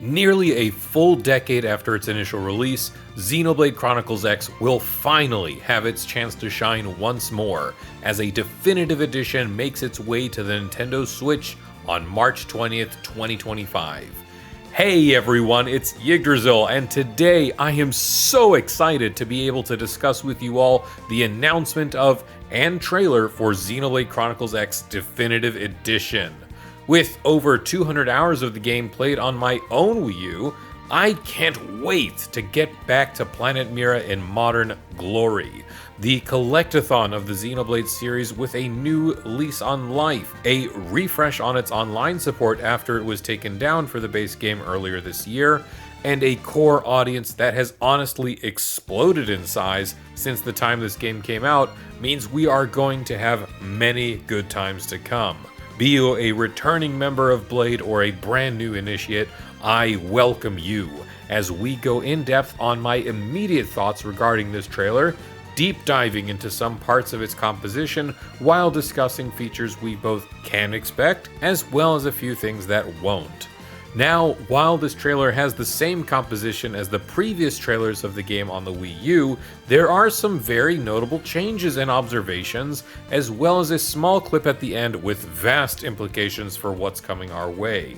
Nearly a full decade after its initial release, Xenoblade Chronicles X will finally have its chance to shine once more, as a definitive edition makes its way to the Nintendo Switch on March 20th, 2025. Hey everyone, it's Yggdrasiel, and today I am so excited to be able to discuss with you all the announcement of and trailer for Xenoblade Chronicles X Definitive Edition. With over 200 hours of the game played on my own WiiU, I can't wait to get back to Planet Mira in modern glory. The collectathon of the Xenoblade series with a new lease on life, a refresh on its online support after it was taken down for the base game earlier this year, and a core audience that has honestly exploded in size since the time this game came out means we are going to have many good times to come. Be you a returning member of Blade or a brand new initiate, I welcome you as we go in depth on my immediate thoughts regarding this trailer, deep diving into some parts of its composition while discussing features we both can expect, as well as a few things that won't. Now, while this trailer has the same composition as the previous trailers of the game on the Wii U, there are some very notable changes and observations, as well as a small clip at the end with vast implications for what's coming our way.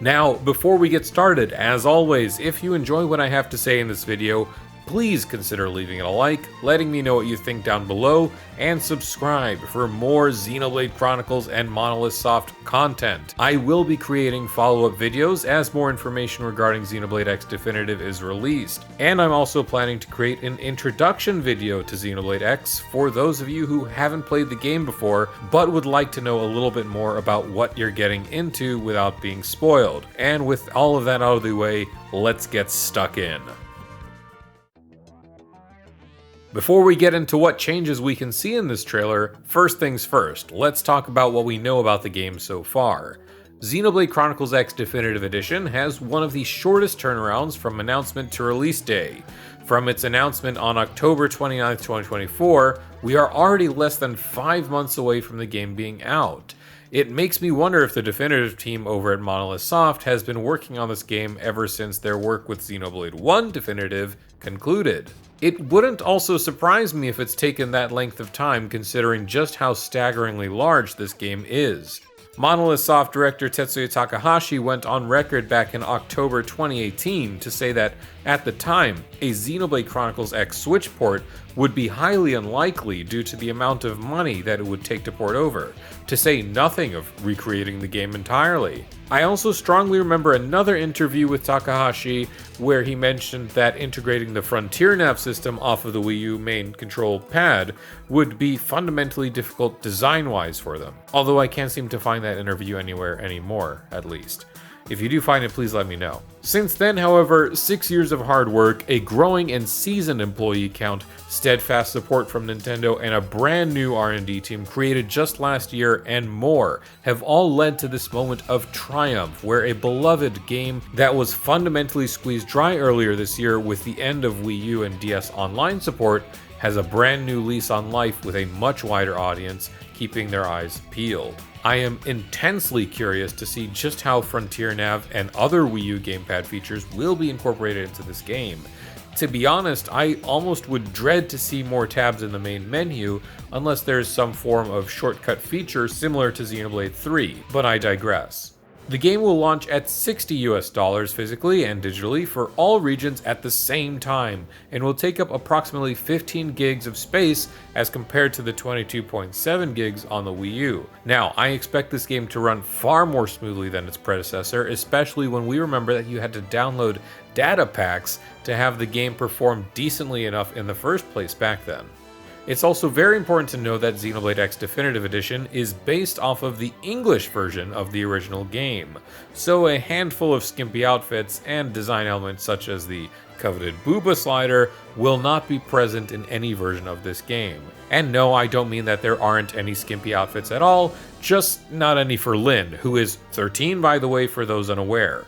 Now, before we get started, as always, if you enjoy what I have to say in this video, please consider leaving it a like, letting me know what you think down below, and subscribe for more Xenoblade Chronicles and Monolith Soft content. I will be creating follow-up videos as more information regarding Xenoblade X Definitive is released, and I'm also planning to create an introduction video to Xenoblade X for those of you who haven't played the game before, but would like to know a little bit more about what you're getting into without being spoiled. And with all of that out of the way, let's get stuck in. Before we get into what changes we can see in this trailer, first things first, let's talk about what we know about the game so far. Xenoblade Chronicles X Definitive Edition has one of the shortest turnarounds from announcement to release day. From its announcement on October 29th, 2024, we are already less than 5 months away from the game being out. It makes me wonder if the definitive team over at Monolith Soft has been working on this game ever since their work with Xenoblade 1 Definitive concluded. It wouldn't also surprise me if it's taken that length of time considering just how staggeringly large this game is. Monolith Soft director Tetsuya Takahashi went on record back in October 2018 to say that, at the time, a Xenoblade Chronicles X Switch port would be highly unlikely due to the amount of money that it would take to port over, to say nothing of recreating the game entirely. I also strongly remember another interview with Takahashi where he mentioned that integrating the Frontier Nav system off of the Wii U main control pad would be fundamentally difficult design-wise for them, although I can't seem to find that interview anywhere anymore, at least. If you do find it, please let me know. Since then, however, 6 years of hard work, a growing and seasoned employee count, steadfast support from Nintendo, and a brand new R&D team created just last year and more have all led to this moment of triumph where a beloved game that was fundamentally squeezed dry earlier this year with the end of Wii U and DS Online support has a brand new lease on life with a much wider audience keeping their eyes peeled. I am intensely curious to see just how Frontier Nav and other Wii U gamepad features will be incorporated into this game. To be honest, I almost would dread to see more tabs in the main menu unless there is some form of shortcut feature similar to Xenoblade 3, but I digress. The game will launch at $60 physically and digitally for all regions at the same time, and will take up approximately 15 gigs of space as compared to the 22.7 gigs on the Wii U. Now, I expect this game to run far more smoothly than its predecessor, especially when we remember that you had to download data packs to have the game perform decently enough in the first place back then. It's also very important to know that Xenoblade X Definitive Edition is based off of the English version of the original game, so a handful of skimpy outfits and design elements such as the coveted booba slider will not be present in any version of this game. And no, I don't mean that there aren't any skimpy outfits at all, just not any for Lyn, who is 13 by the way for those unaware.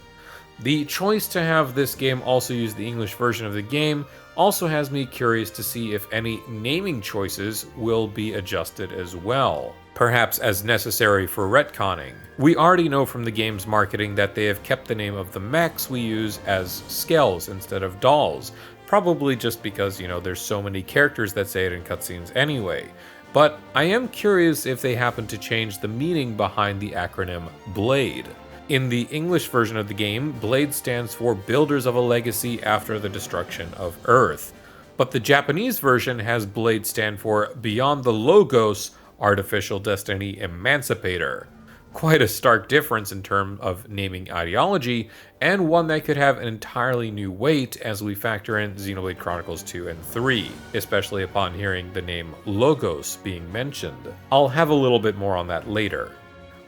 The choice to have this game also use the English version of the game also has me curious to see if any naming choices will be adjusted as well. perhaps as necessary for retconning. We already know from the game's marketing that they have kept the name of the mechs we use as skells instead of dolls, probably just because, there's so many characters that say it in cutscenes anyway. But I am curious if they happen to change the meaning behind the acronym BLADE. In the English version of the game, BLADE stands for Builders of a Legacy After the Destruction of Earth. But the Japanese version has BLADE stand for Beyond the Logos, Artificial Destiny Emancipator. Quite a stark difference in terms of naming ideology, and one that could have an entirely new weight as we factor in Xenoblade Chronicles 2 and 3, especially upon hearing the name Logos being mentioned. I'll have a little bit more on that later.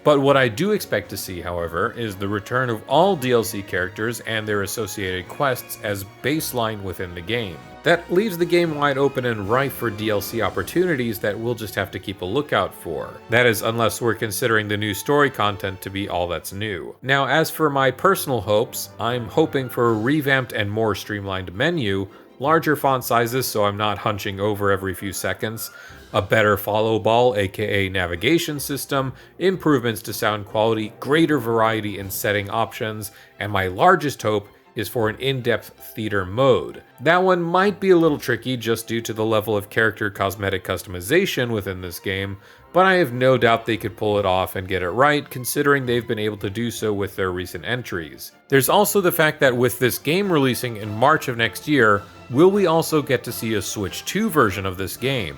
But what I do expect to see, however, is the return of all DLC characters and their associated quests as baseline within the game. That leaves the game wide open and ripe for DLC opportunities that we'll just have to keep a lookout for. That is, unless we're considering the new story content to be all that's new. Now, as for my personal hopes, I'm hoping for a revamped and more streamlined menu, larger font sizes so I'm not hunching over every few seconds, a better follow ball aka navigation system, improvements to sound quality, greater variety in setting options, and my largest hope is for an in-depth theater mode. That one might be a little tricky just due to the level of character cosmetic customization within this game, but I have no doubt they could pull it off and get it right, considering they've been able to do so with their recent entries. There's also the fact that with this game releasing in March of next year, will we also get to see a Switch 2 version of this game?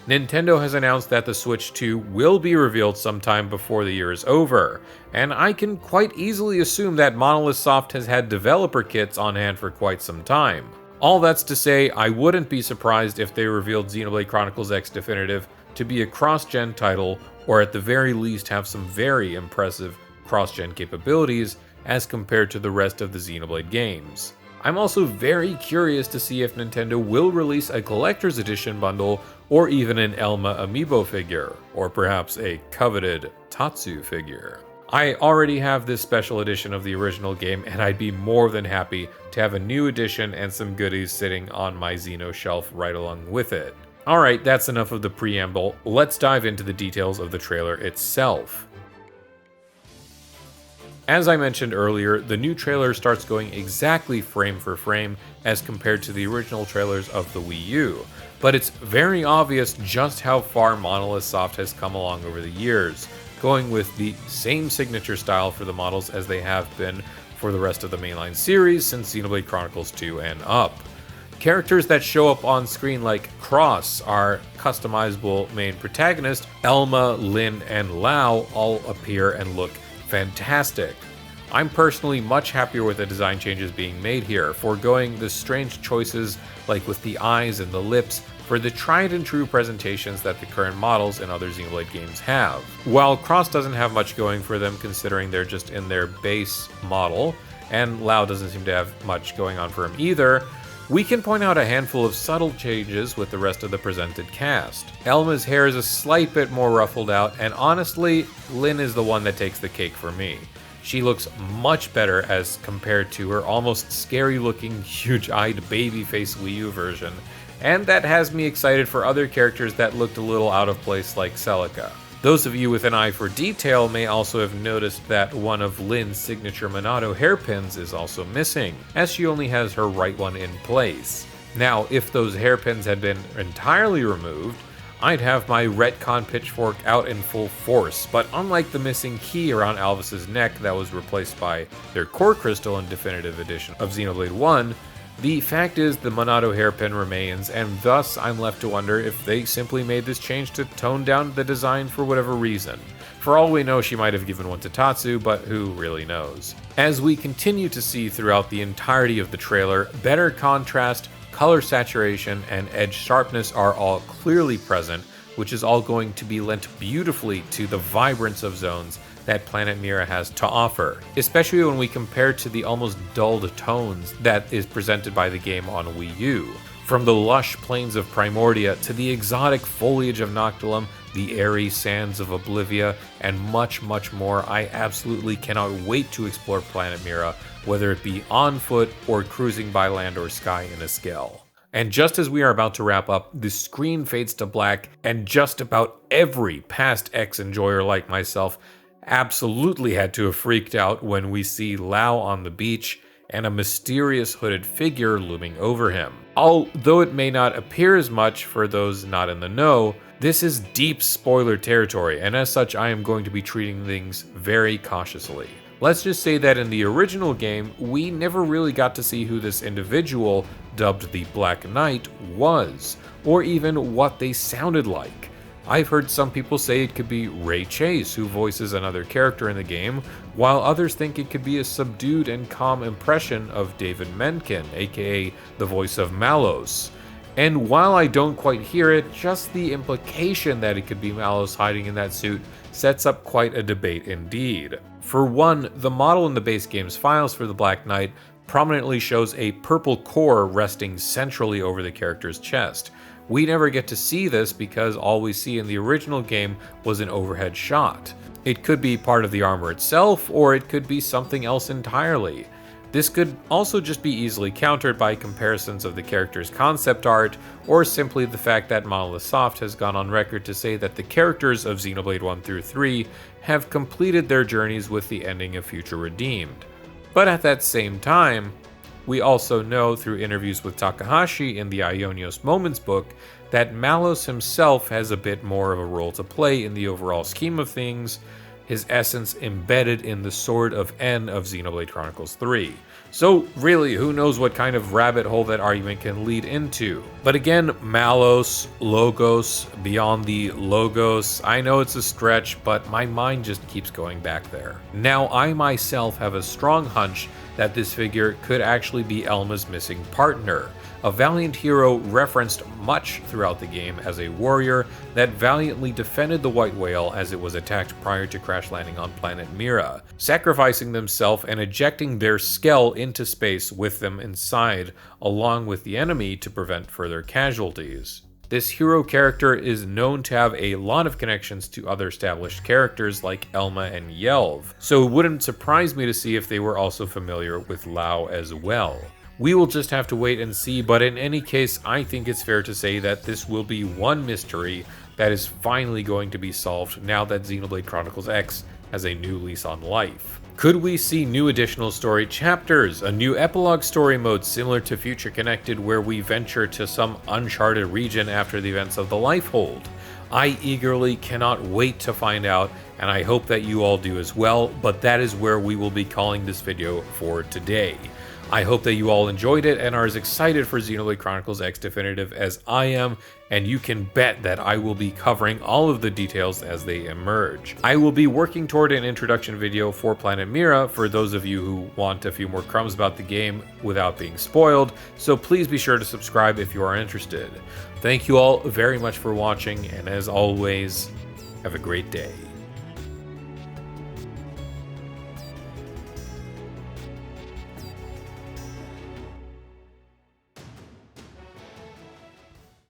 Nintendo has announced that the Switch 2 will be revealed sometime before the year is over, and I can quite easily assume that Monolith Soft has had developer kits on hand for quite some time. All that's to say, I wouldn't be surprised if they revealed Xenoblade Chronicles X Definitive to be a cross-gen title, or at the very least have some very impressive cross-gen capabilities as compared to the rest of the Xenoblade games. I'm also very curious to see if Nintendo will release a collector's edition bundle or even an Elma amiibo figure, or perhaps a coveted Tatsu figure. I already have this special edition of the original game, and I'd be more than happy to have a new edition and some goodies sitting on my Xeno shelf right along with it. Alright, that's enough of the preamble. Let's dive into the details of the trailer itself. As I mentioned earlier, the new trailer starts going exactly frame for frame as compared to the original trailers of the Wii U, but it's very obvious just how far Monolith Soft has come along over the years, going with the same signature style for the models as they have been for the rest of the mainline series since Xenoblade Chronicles 2 and up. Characters that show up on screen like Cross, our customizable main protagonist, Elma, Lyn, and Lao all appear and look fantastic. I'm personally much happier with the design changes being made here, foregoing the strange choices like with the eyes and the lips for the tried and true presentations that the current models in other Xenoblade games have. While Cross doesn't have much going for them considering they're just in their base model, and Lao doesn't seem to have much going on for him either, we can point out a handful of subtle changes with the rest of the presented cast. Elma's hair is a slight bit more ruffled out, and honestly, Lyn is the one that takes the cake for me. She looks much better as compared to her almost scary-looking, huge-eyed babyface Wii U version, and that has me excited for other characters that looked a little out of place like Celica. Those of you with an eye for detail may also have noticed that one of Lyn's signature Monado hairpins is also missing, as she only has her right one in place. Now, if those hairpins had been entirely removed, I'd have my retcon pitchfork out in full force, but unlike the missing key around Alvis's neck that was replaced by their core crystal in Definitive Edition of Xenoblade 1, the fact is the Monado hairpin remains, and thus I'm left to wonder if they simply made this change to tone down the design for whatever reason. For all we know, she might have given one to Tatsu, but who really knows? As we continue to see throughout the entirety of the trailer, better contrast, color saturation, and edge sharpness are all clearly present, which is all going to be lent beautifully to the vibrance of zones that Planet Mira has to offer, especially when we compare to the almost dulled tones that is presented by the game on Wii U. From the lush plains of Primordia to the exotic foliage of Noctilum, the airy sands of Oblivia, and much, much more, I absolutely cannot wait to explore Planet Mira, whether it be on foot or cruising by land or sky in a Skell. And just as we are about to wrap up, the screen fades to black, and just about every past X enjoyer like myself absolutely had to have freaked out when we see Lao on the beach and a mysterious hooded figure looming over him. Although it may not appear as much for those not in the know, this is deep spoiler territory, and as such I am going to be treating things very cautiously. Let's just say that in the original game, we never really got to see who this individual, dubbed the Black Knight, was, or even what they sounded like. I've heard some people say it could be Ray Chase, who voices another character in the game, while others think it could be a subdued and calm impression of David Mencken, aka the voice of Malos. And while I don't quite hear it, just the implication that it could be Malos hiding in that suit sets up quite a debate indeed. For one, the model in the base game's files for the Black Knight prominently shows a purple core resting centrally over the character's chest. We never get to see this because all we see in the original game was an overhead shot. It could be part of the armor itself, or it could be something else entirely. This could also just be easily countered by comparisons of the character's concept art, or simply the fact that Monolith Soft has gone on record to say that the characters of Xenoblade 1 through 3 have completed their journeys with the ending of Future Redeemed. But at that same time, we also know through interviews with Takahashi in the Ionios Moments book that Malos himself has a bit more of a role to play in the overall scheme of things, his essence embedded in the Sword of N of Xenoblade Chronicles 3. So really, who knows what kind of rabbit hole that argument can lead into. But again, Malos, Logos, beyond the Logos, I know it's a stretch, but my mind just keeps going back there. Now, I myself have a strong hunch that this figure could actually be Elma's missing partner, a valiant hero referenced much throughout the game as a warrior that valiantly defended the White Whale as it was attacked prior to crash landing on planet Mira, sacrificing themselves and ejecting their skell into space with them inside, along with the enemy to prevent further casualties. This hero character is known to have a lot of connections to other established characters like Elma and Yelv, so it wouldn't surprise me to see if they were also familiar with Lao as well. We will just have to wait and see, but in any case, I think it's fair to say that this will be one mystery that is finally going to be solved now that Xenoblade Chronicles X has a new lease on life. Could we see new additional story chapters, a new epilogue story mode similar to Future Connected where we venture to some uncharted region after the events of the Lifehold? I eagerly cannot wait to find out, and I hope that you all do as well, but that is where we will be calling this video for today. I hope that you all enjoyed it and are as excited for Xenoblade Chronicles X Definitive as I am, and you can bet that I will be covering all of the details as they emerge. I will be working toward an introduction video for Planet Mira for those of you who want a few more crumbs about the game without being spoiled, so please be sure to subscribe if you are interested. Thank you all very much for watching, and as always, have a great day.